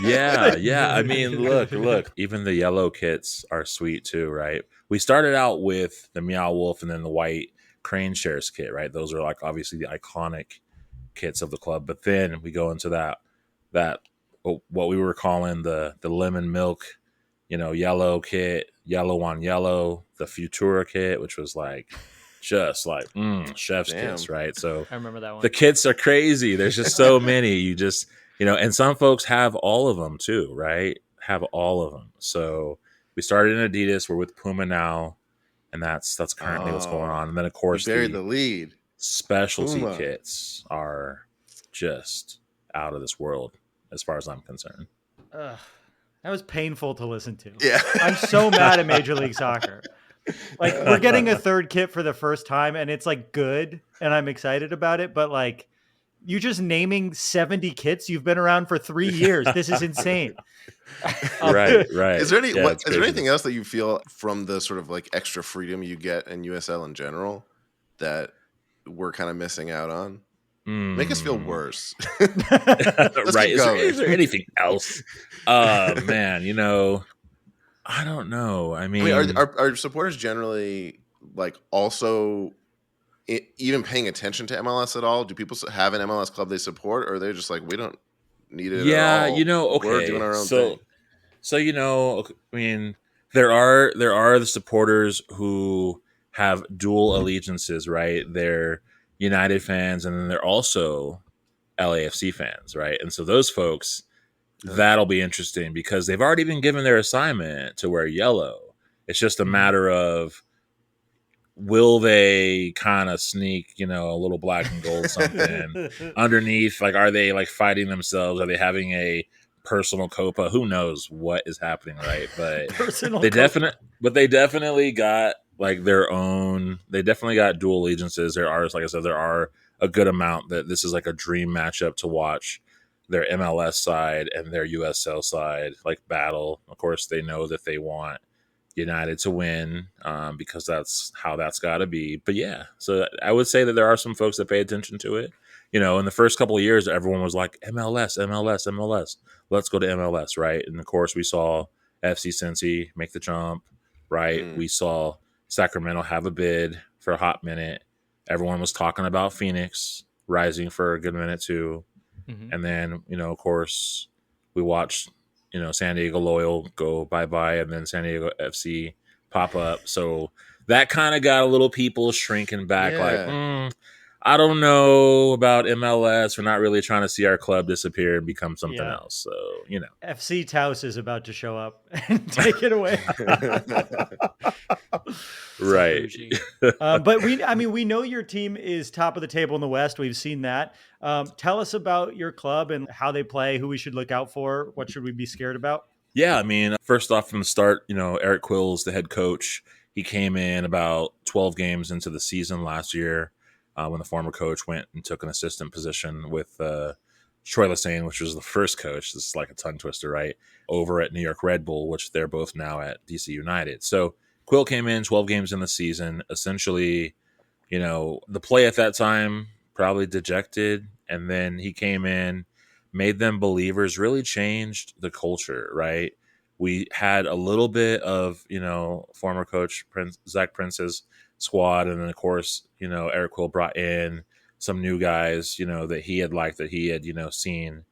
Yeah. I mean, look, even the yellow kits are sweet too, right? We started out with the Meow Wolf and then the white Crane Shares kit, right? Those are like obviously the iconic kits of the club. But then we go into that what we were calling the lemon milk, yellow kit, yellow on yellow, the Futura kit, which was like just like chef's kiss, right? So I remember that one. the kits are crazy. There's just so many. You just and some folks have all of them too, right? Have all of them. So we started in Adidas. We're with Puma now, and that's currently what's going on. And then of course buried the lead. Specialty Puma kits are just out of this world as far as I'm concerned. Ugh, that was painful to listen to. Yeah. I'm so mad at Major League Soccer. Like, we're getting a third kit for the first time, and it's like good, and I'm excited about it. But like, you just naming 70 kits. You've been around for 3 years. This is insane. Right. Is there anything else that you feel from the sort of like extra freedom you get in USL in general that we're kind of missing out on? Make us feel worse. Right. Is there anything else? Man, I don't know. I mean, are supporters generally like also even paying attention to MLS at all? Do people have an MLS club they support, or are they just like, we don't need it at all? Okay. We're doing our own thing. So I mean, there are the supporters who have dual allegiances, right? They're United fans, and then they're also LAFC fans, right? And so those folks, that'll be interesting because they've already been given their assignment to wear yellow. It's just a matter of, will they kind of sneak, a little black and gold something underneath? Like, are they like fighting themselves? Are they having a personal copa? Who knows what is happening, right? But they definitely got like their own. They definitely got dual allegiances. There are, like I said, there are a good amount that this is like a dream matchup to watch. Their MLS side and their USL side like battle. Of course, they know that they want United to win because that's how that's got to be. But yeah, so I would say that there are some folks that pay attention to it. In the first couple of years, everyone was like, MLS, MLS, MLS. Let's go to MLS, right? And of course, we saw FC Cincy make the jump, right? We saw Sacramento have a bid for a hot minute. Everyone was talking about Phoenix rising for a good minute too. And then, of course, we watched, San Diego Loyal go bye-bye, and then San Diego FC pop up. So that kind of got a little people shrinking back, like, I don't know about MLS. We're not really trying to see our club disappear and become something else. So, FC Taos is about to show up and take it away. Right. But we know your team is top of the table in the West. We've seen that. Tell us about your club and how they play, who we should look out for. What should we be scared about? Yeah, I mean, first off from the start, Eric Quill's the head coach. He came in about 12 games into the season last year when the former coach went and took an assistant position with Troy Lesane, which was the first coach. This is like a tongue twister, right? Over at New York Red Bull, which they're both now at DC United. So Quill came in 12 games in the season. Essentially, the play at that time, probably dejected. And then he came in, made them believers, really changed the culture, right? We had a little bit of, former coach Zach Prince's squad. And then, of course, Eric Quill brought in some new guys, that he had liked, that he had, seen.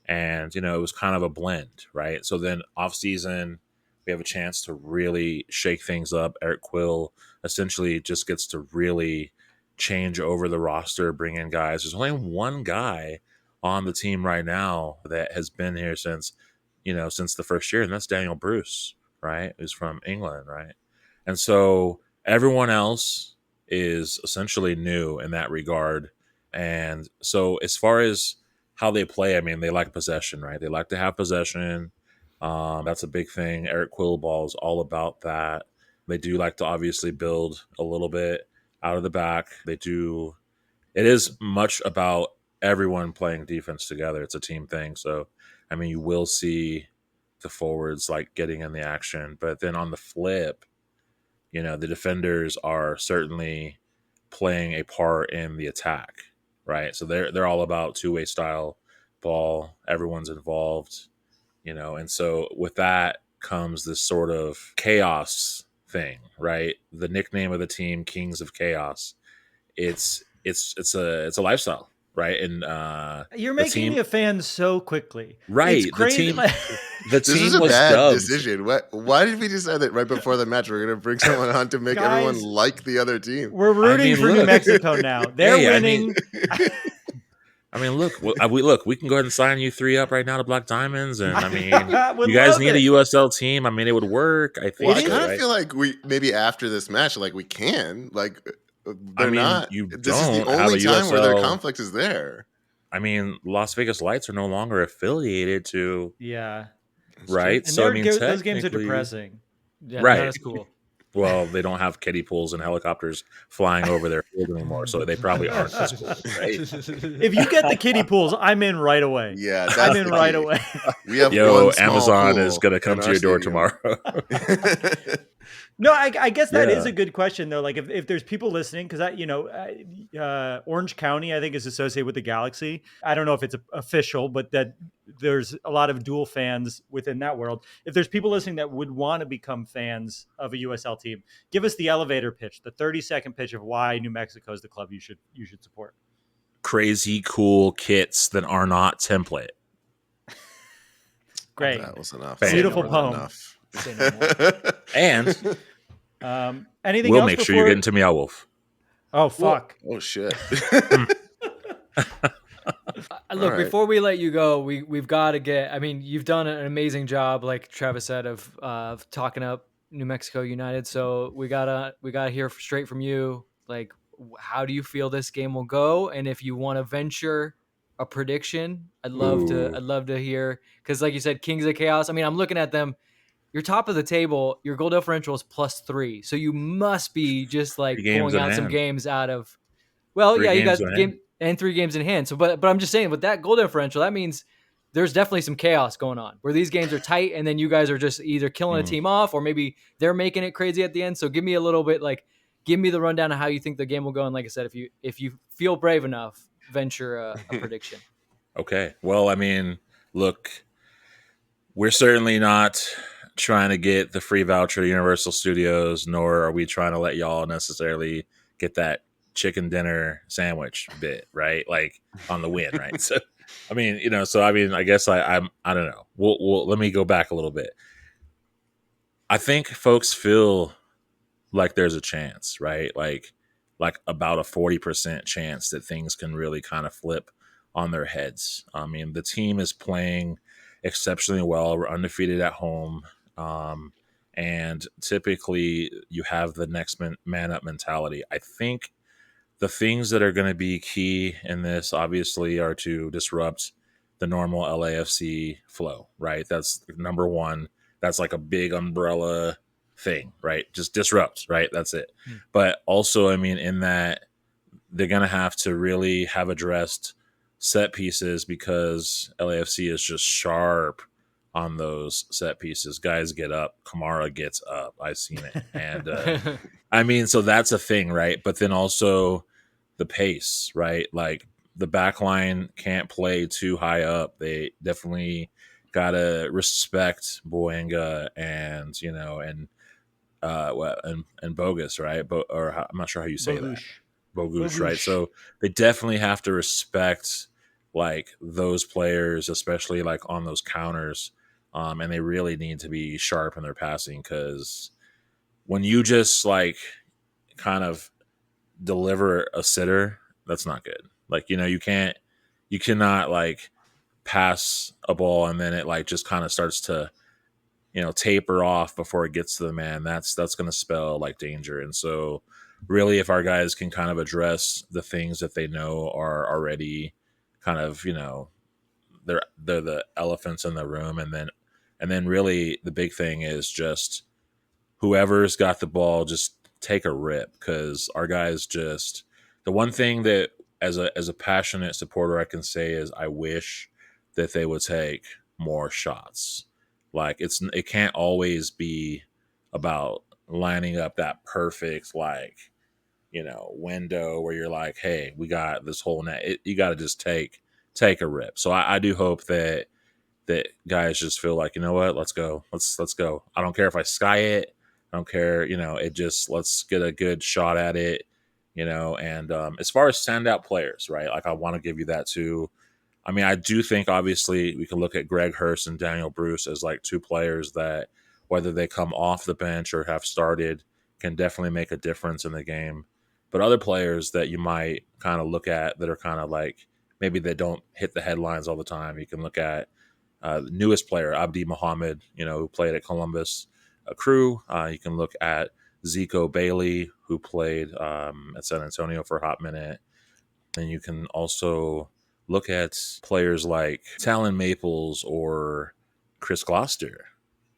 And, it was kind of a blend, right? So then off season, we have a chance to really shake things up. Eric Quill essentially just gets to really change over the roster, bring in guys. There's only one guy on the team right now that has been here since the first year, and that's Daniel Bruce, right? Who's from England, right? And so everyone else is essentially new in that regard. And so as far as how they play, I mean, they like possession, right? They like to have possession. That's a big thing. Eric Quillball is all about that. They do like to obviously build a little bit out of the back. It is much about everyone playing defense together. It's a team thing. So, I mean, you will see the forwards like getting in the action, but then on the flip, the defenders are certainly playing a part in the attack, right? So they're all about two-way style ball. Everyone's involved. And so with that comes this sort of chaos thing, right? The nickname of the team, Kings of Chaos. It's a lifestyle, right? And You're the making me a fan so quickly. right, It's crazy. the This team is a was bad dubbed. decision. Why did we decide that right before the match we're going to bring someone on to make everyone Guys, like the other team? We're rooting for New look. Mexico now. They're Hey, winning. We can go ahead and sign you 3 up right now to Black Diamonds, and I mean, Would you guys love need it. a USL team. I mean, it would work. I think. Well, I It kind of right? feel like we maybe after this match, like we can, like they're I mean, not. you This is the don't have only a time where their USL. conflict is there. I mean, Las Vegas Lights are no longer affiliated to, Yeah. right? And So I mean, those games are technically, depressing. Yeah, they're not right? as cool. Well, they don't have kiddie pools and helicopters flying over their field anymore, so they probably aren't as cool, right? If you get the kiddie pools, I'm in right away. Yeah, that's I'm in the right key. away. We have Yo, one small Amazon pool is going to come in to our your door stadium. tomorrow. No, I guess that is Yeah. a good question though. Like if there's people listening, because Orange County I think is associated with the Galaxy. I don't know if it's official, but that there's a lot of dual fans within that world. If there's people listening that would want to become fans of a USL team, give us the elevator pitch, the 30-second pitch of why New Mexico is the club you should support. Crazy cool kits that are not template. Great. That was enough. Bam. Beautiful More than poem. enough. Say no more. And Anything we'll else make sure before? you get into Meow Wolf. Oh fuck. Oh shit. Look, right. before we let you go, we've got to get. I mean, you've done an amazing job, like Travis said, of talking up New Mexico United. So we gotta hear straight from you. Like, how do you feel this game will go? And if you want to venture a prediction, I'd love to hear. Because, like you said, Kings of Chaos. I mean, I'm looking at them. You're top of the table. Your goal differential is +3, so you must be just like 3 games pulling in out some hand. games out of. Well, 3 yeah, you got games in hand. game and 3 games in hand. So, but I'm just saying, with that goal differential, that means there's definitely some chaos going on where these games are tight, and then you guys are just either killing a team off, or maybe they're making it crazy at the end. So, give me a little bit, give me the rundown of how you think the game will go. And like I said, if you feel brave enough, venture a prediction. Okay. Well, I mean, look, we're certainly not trying to get the free voucher to Universal Studios, nor are we trying to let y'all necessarily get that chicken dinner sandwich bit, right? Like on the win, right? So, I mean, I guess I don't know. We'll let me go back a little bit. I think folks feel like there's a chance, right? Like about a 40% chance that things can really kind of flip on their heads. I mean, the team is playing exceptionally well. We're undefeated at home. And typically you have the next man up mentality. I think the things that are going to be key in this obviously are to disrupt the normal LAFC flow, right? That's number one. That's like a big umbrella thing, right? Just disrupt, right? That's it. But also, I mean, in that they're going to have to really have addressed set pieces, because LAFC is just sharp on those set pieces. Guys get up. Kamara gets up. I've seen it. And I mean, so that's a thing, right? But then also the pace, right? Like the back line can't play too high up. They definitely got to respect Boenga and Bogus, right? I'm not sure how you say that. Bogush, right? So they definitely have to respect like those players, especially like on those counters. And they really need to be sharp in their passing, because when you just like kind of deliver a sitter, that's not good. Like, you cannot like pass a ball and then it like just kind of starts to taper off before it gets to the man. That's going to spell like danger. And so really, if our guys can kind of address the things that they know are already kind of, they're the elephants in the room, and then really the big thing is just whoever's got the ball, just take a rip, because our guys just, the one thing that as a passionate supporter I can say is I wish that they would take more shots. Like it can't always be about lining up that perfect window where you're like, hey, we got this whole net. You got to just take a rip. So I do hope that guys just feel like, you know what, let's go. Let's go. I don't care if I sky it. I don't care. It just, let's get a good shot at it. And as far as standout players, right? Like I want to give you that too. I mean, I do think obviously we can look at Greg Hurst and Daniel Bruce as like two players that, whether they come off the bench or have started, can definitely make a difference in the game. But other players that you might kind of look at that are kind of like maybe they don't hit the headlines all the time. You can look at the newest player, Abdi Mohammed, who played at Columbus Crew. You can look at Zico Bailey, who played at San Antonio for a hot minute. And you can also look at players like Talon Maples or Chris Gloucester,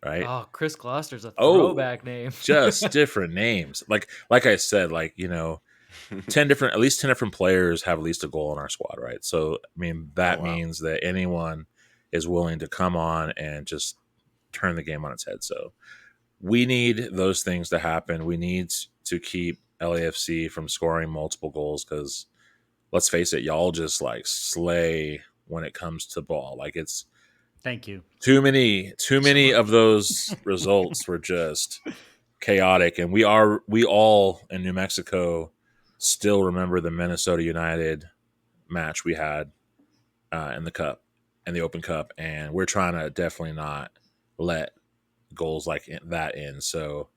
right? Oh, Chris Gloucester's a throwback name. Just different names. Like I said, at least 10 different players have at least a goal in our squad, right? So I mean that means that anyone is willing to come on and just turn the game on its head. So we need those things to happen. We need to keep LAFC from scoring multiple goals because let's face it, y'all just like slay when it comes to ball. Like it's thank you. Too many of those results were just chaotic, and we all in New Mexico still remember the Minnesota United match we had in the Cup, in the Open Cup, and we're trying to definitely not let goals like that in. So,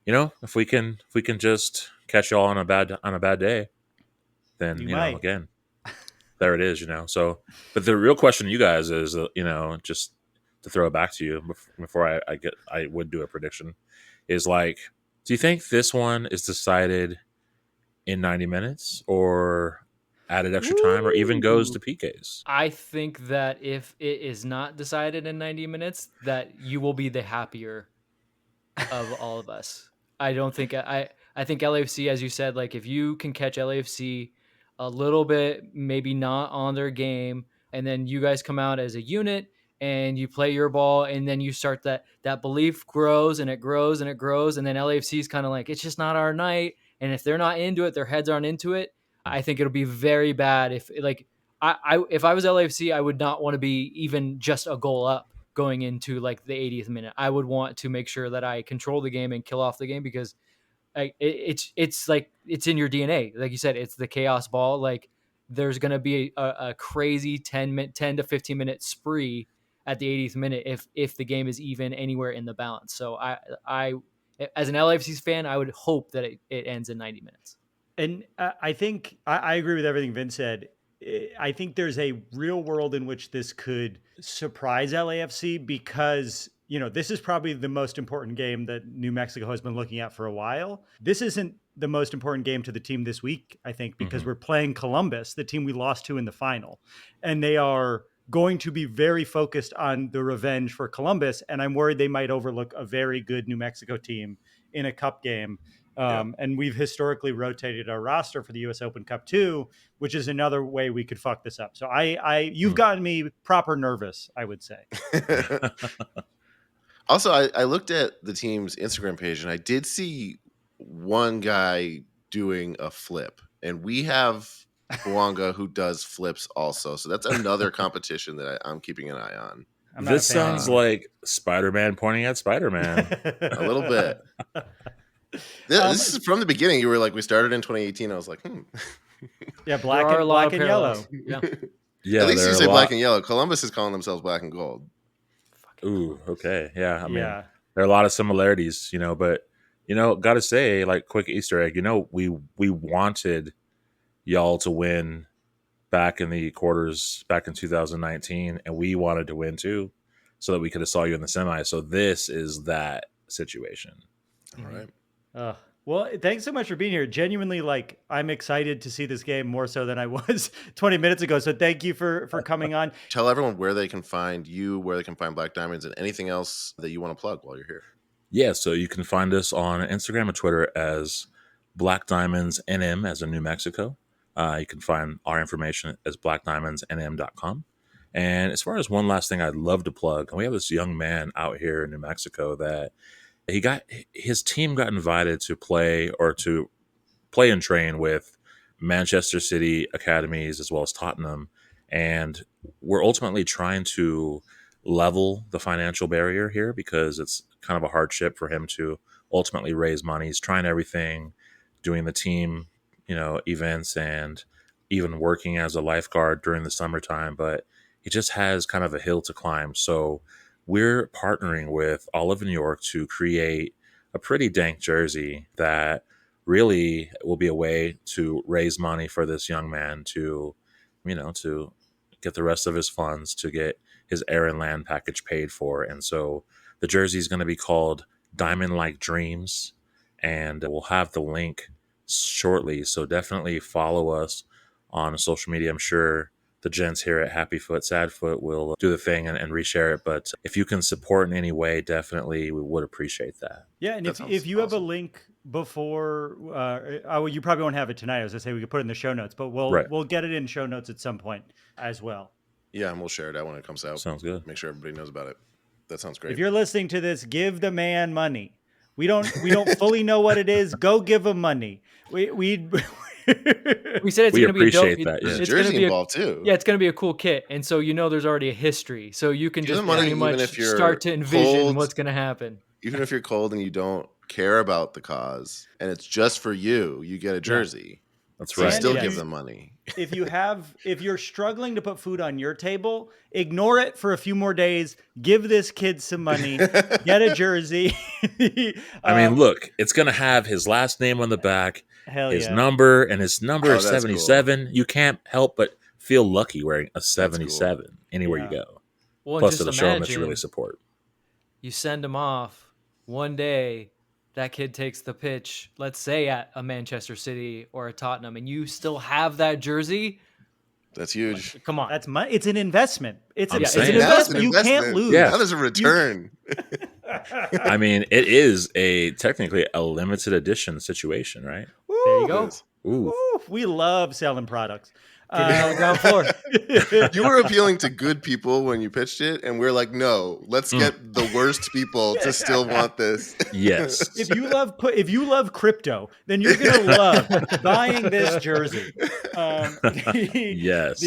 if we can just catch y'all on a bad day, then again, there it is. So, but the real question to you guys is, just to throw it back to you before I would do a prediction, is like, do you think this one is decided in 90 minutes or added extra time or even goes to PKs? I think that if it is not decided in 90 minutes, that you will be the happier of all of us. I think LAFC, as you said, like if you can catch LAFC a little bit, maybe not on their game, and then you guys come out as a unit and you play your ball, and then you start that belief grows and it grows and it grows, and then LAFC is kind of like, it's just not our night. And if they're not into it, their heads aren't into it. I think it'll be very bad if if I was LAFC, I would not want to be even just a goal up going into like the 80th minute. I would want to make sure that I control the game and kill off the game because it's like it's in your DNA. Like you said, it's the chaos ball. Like there's going to be a crazy 10 to 15 minute spree at the 80th minute if the game is even anywhere in the balance. So I as an LAFC fan, I would hope that it ends in 90 minutes. And I think I agree with everything Vince said. I think there's a real world in which this could surprise LAFC because, this is probably the most important game that New Mexico has been looking at for a while. This isn't the most important game to the team this week, I think, because we're playing Columbus, the team we lost to in the final. And they are going to be very focused on the revenge for Columbus. And I'm worried they might overlook a very good New Mexico team in a cup game. And we've historically rotated our roster for the U.S. Open Cup too, which is another way we could fuck this up. So you've gotten me proper nervous, I would say. Also, I looked at the team's Instagram page and I did see one guy doing a flip, and we have Bouanga who does flips also. So that's another competition that I'm keeping an eye on. This sounds like Spider-Man pointing at Spider-Man. A little bit. This is from the beginning. You were like, we started in 2018. I was like, Yeah, black and yellow. Yeah. At least you say black and yellow. Columbus is calling themselves black and gold. Ooh, okay. Yeah. I mean, there are a lot of similarities, but, got to say, like, quick Easter egg, we wanted y'all to win back in the quarters back in 2019, and we wanted to win too so that we could have saw you in the semi. So this is that situation. All right. Well, thanks so much for being here. Genuinely, like, I'm excited to see this game more so than I was 20 minutes ago. So thank you for coming on. Tell everyone where they can find you, where they can find Black Diamonds, and anything else that you want to plug while you're here. Yeah, so you can find us on Instagram and Twitter as Black Diamonds NM as in New Mexico. You can find our information as blackdiamondsnm.com. And as far as one last thing I'd love to plug, we have this young man out here in New Mexico that his team got invited to play and train with Manchester City academies as well as Tottenham. And we're ultimately trying to level the financial barrier here because it's kind of a hardship for him to ultimately raise money. He's trying everything, doing the team events and even working as a lifeguard during the summertime, but he just has kind of a hill to climb. So we're partnering with Olive New York to create a pretty dank jersey that really will be a way to raise money for this young man to get the rest of his funds to get his air and land package paid for. And so the jersey is going to be called Diamond Like Dreams, and we'll have the link shortly. So definitely follow us on social media. I'm sure the gents here at Happy Foot, Sad Foot will do the thing and reshare it. But if you can support in any way, definitely we would appreciate that. Yeah, and if you have a link before, you probably won't have it tonight. I was gonna say we could put it in the show notes, but we'll get it in show notes at some point as well. Yeah, and we'll share it out when it comes out. Sounds good. Make sure everybody knows about it. That sounds great. If you're listening to this, give the man money. We don't fully know what it is. Go give him money. We said it's going to be a dope. That, yeah. There's jersey involved too. Yeah, it's going to be a cool kit, and so there's already a history, so you can just money, pretty much start to envision what's going to happen. Even if you're cold and you don't care about the cause, and it's just for you, you get a jersey. That's right. Still give them money. If you're struggling to put food on your table, ignore it for a few more days. Give this kid some money. Get a jersey. I mean, look, it's going to have his last name on the back, his number, and his number is 77. Cool. You can't help but feel lucky wearing a 77 anywhere you go. Well, plus, it'll show him that you really support. You send him off one day. That kid takes the pitch, let's say at a Manchester City or a Tottenham, and you still have that jersey. That's huge. Like, come on. It's an investment. It's an investment. You can't lose. Yeah. Now there's a return. I mean, it is technically a limited edition situation, right? Ooh, there you go. Ooh. We love selling products. On the ground floor. You were appealing to good people when you pitched it, and we're like, no, let's get the worst people to still want this. Yes. If you love crypto, then you're gonna love buying this jersey. Yes.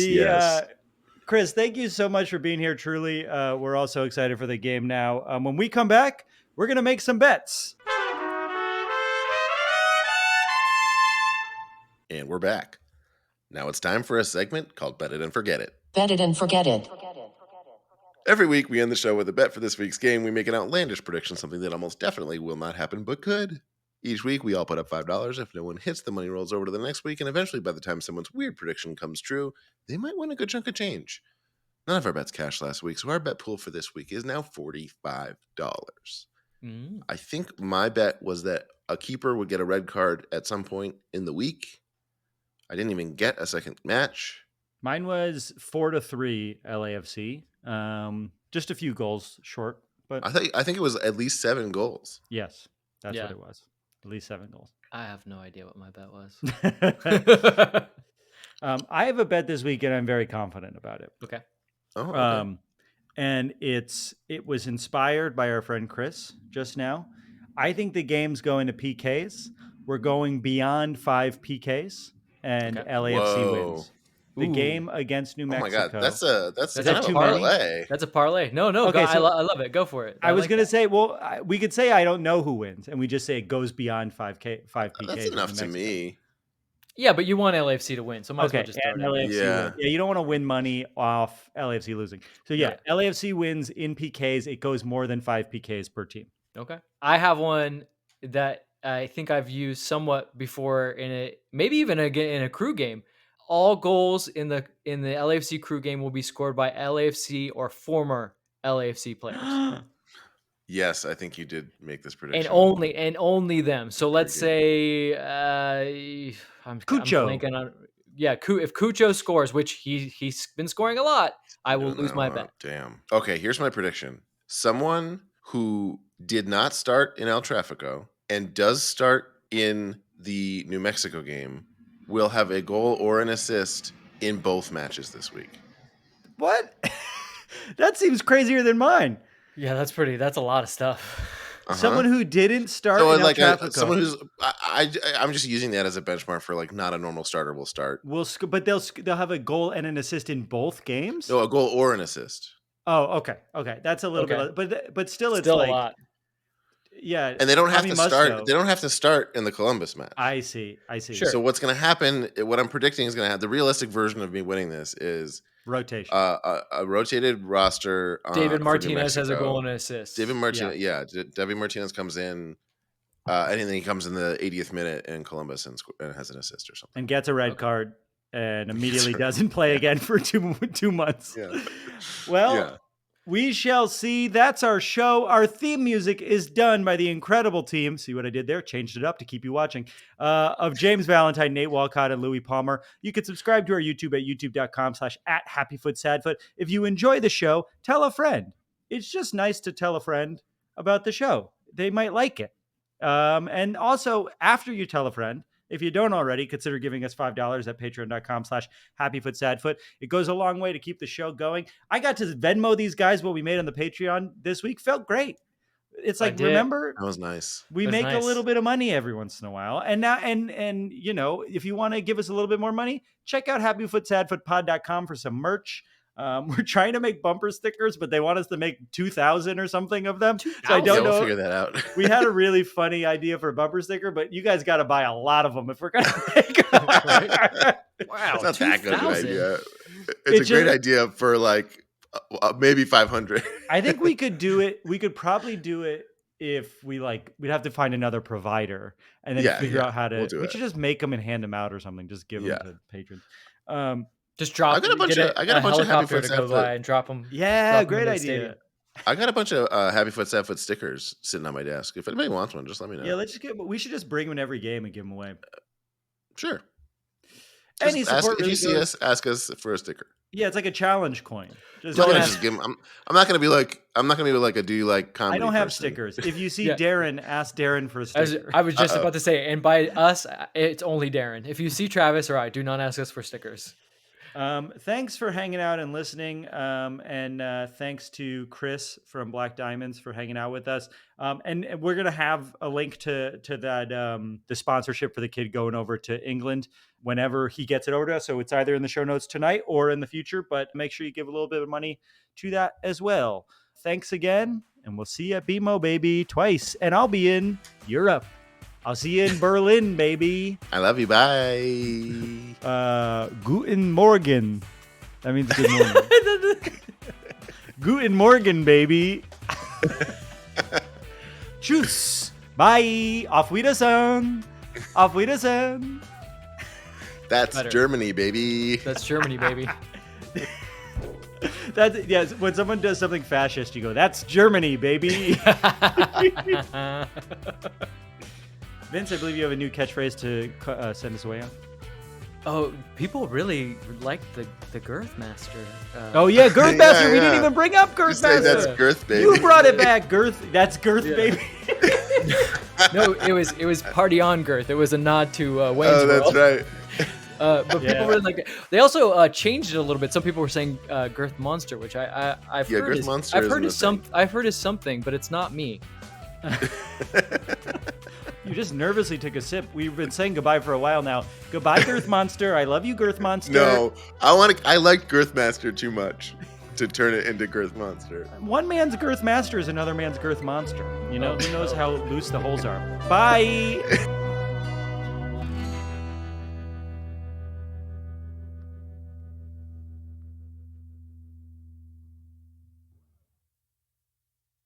Chris, thank you so much for being here. Truly, we're all so excited for the game now. When we come back, we're gonna make some bets. And we're back. Now it's time for a segment called Bet It and Forget It. Bet it and forget it. Every week we end the show with a bet for this week's game. We make an outlandish prediction, something that almost definitely will not happen but could. Each week we all put up $5. If no one hits, the money rolls over to the next week, and eventually by the time someone's weird prediction comes true, they might win a good chunk of change. None of our bets cashed last week, so our bet pool for this week is now $45. I think my bet was that a keeper would get a red card at some point in the week. I didn't even get a second match. Mine was 4-3 LAFC. Just a few goals short, but I think it was at least 7 goals. Yes, that's what it was. At least 7 goals. I have no idea what my bet was. I have a bet this week, and I'm very confident about it. Okay. Oh, okay. And it was inspired by our friend Chris just now. I think the game's going to PKs. We're going beyond 5 PKs. And LAFC wins the game against New Mexico. Oh my God, that's kind of a parlay. parlay. That's a parlay. No, okay, I love it. Go for it. I was going to say, we could say I don't know who wins, and we just say it goes beyond 5 PKs. That's enough to me. Yeah, but you want LAFC to win, so might as well just and LAFC yeah, you don't want to win money off LAFC losing. So LAFC wins in PKs. It goes more than 5 PKs per team. Okay, I have one that I think I've used somewhat before maybe even in a crew game. All goals in the LAFC crew game will be scored by LAFC or former LAFC players. Yes, I think you did make this prediction. And only them. So let's say I'm blanking on. Yeah, if Cucho scores, which he's been scoring a lot, I will lose my bet. Damn. Okay, here's my prediction. Someone who did not start in El Tráfico and does start in the New Mexico game will have a goal or an assist in both matches this week. What? That seems crazier than mine. Yeah, that's a lot of stuff. Someone who didn't start in El Tráfico. Someone who's I'm just using that as a benchmark for not a normal starter will start. But they'll have a goal and an assist in both games? No, a goal or an assist. Oh, okay. That's a little bit, but still it's a lot. Yeah, and they don't have Tommy to must start. go. They don't have to start in the Columbus match. I see. Sure. So what's going to happen? What I'm predicting is going to happen. The realistic version of me winning this is Rotation. a rotated roster. David for New Martinez has a Mexico. goal and an assist. David Martinez, David Martinez comes in. I think he comes in the 80th minute in Columbus and has an assist or something. And gets a red card and immediately doesn't play again for 2 months. Yeah. Well, we shall see. That's our show. Our theme music is done by the incredible team. See what I did there? Changed it up to keep you watching. Of James Valentine, Nate Walcott, and Louis Palmer. You can subscribe to our YouTube at youtube.com/@happyfootsadfoot. If you enjoy the show, tell a friend. It's just nice to tell a friend about the show. They might like it. And also, after you tell a friend, if you don't already, consider giving us $5 at patreon.com/happyfootsadfoot. It goes a long way to keep the show going. I got to Venmo these guys what we made on the Patreon this week. Felt great. It's like, remember, that was nice. We make a little bit of money every once in a while. And now, and you know, if you want to give us a little bit more money, check out happyfootsadfootpod.com for some merch. We're trying to make bumper stickers, but they want us to make 2,000 or something of them. So I don't know. We'll figure that out. We had a really funny idea for a bumper sticker, but you guys got to buy a lot of them if we're going to make them. Wow, it's not that good of an 2,000. idea. It's a great idea for like maybe 500. I think we could do it. We could probably do it if we'd have to find another provider and then figure out how to. We should just make them and hand them out or something. Just give them to patrons. Just drop. I got a bunch of Happy Foot to go by and drop them. Yeah, great idea. I got a bunch of Happy Foot Sadfoot stickers sitting on my desk. If anybody wants one, just let me know. Yeah, we should just bring them in every game and give them away. Sure. Any support if you see us, ask us for a sticker. Yeah, it's like a challenge coin. Just give them. I'm not gonna be like a do you like comedy? I don't have person. stickers. If you see Darren, ask Darren for a sticker. I was just about to say, and by us, it's only Darren. If you see Travis or I, do not ask us for stickers. Thanks for hanging out and listening. And thanks to Chris from Black Diamonds for hanging out with us. And we're going to have a link to that, the sponsorship for the kid going over to England whenever he gets it over to us. So it's either in the show notes tonight or in the future, but make sure you give a little bit of money to that as well. Thanks again. And we'll see you at BMO, baby, twice. And I'll be in Europe. I'll see you in Berlin, baby. I love you. Bye. Guten Morgen. That means good morning. Guten Morgen, baby. Tschüss. Bye. Auf Wiedersehen. Auf Wiedersehen. That's Germany, baby. That's Germany, baby. Yes, when someone does something fascist, you go, that's Germany, baby. Vince, I believe you have a new catchphrase to send us away on. Oh, people really like the Girth Master. Oh yeah, Girth Master. We didn't even bring up Girth Master. That's Girth, baby. You brought it back, Girth. That's Girth, baby. No, it was Party on Girth. It was a nod to Wayne's World. Oh, that's right. But people really like it. They also changed it a little bit. Some people were saying Girth Monster, which I've heard Girth is, Monster. I've heard is something, but it's not me. You just nervously took a sip. We've been saying goodbye for a while now. Goodbye, Girth Monster. I love you, Girth Monster. No, I like Girth Master too much to turn it into Girth Monster. One man's Girth Master is another man's Girth Monster. You know, who knows how loose the holes are. Bye.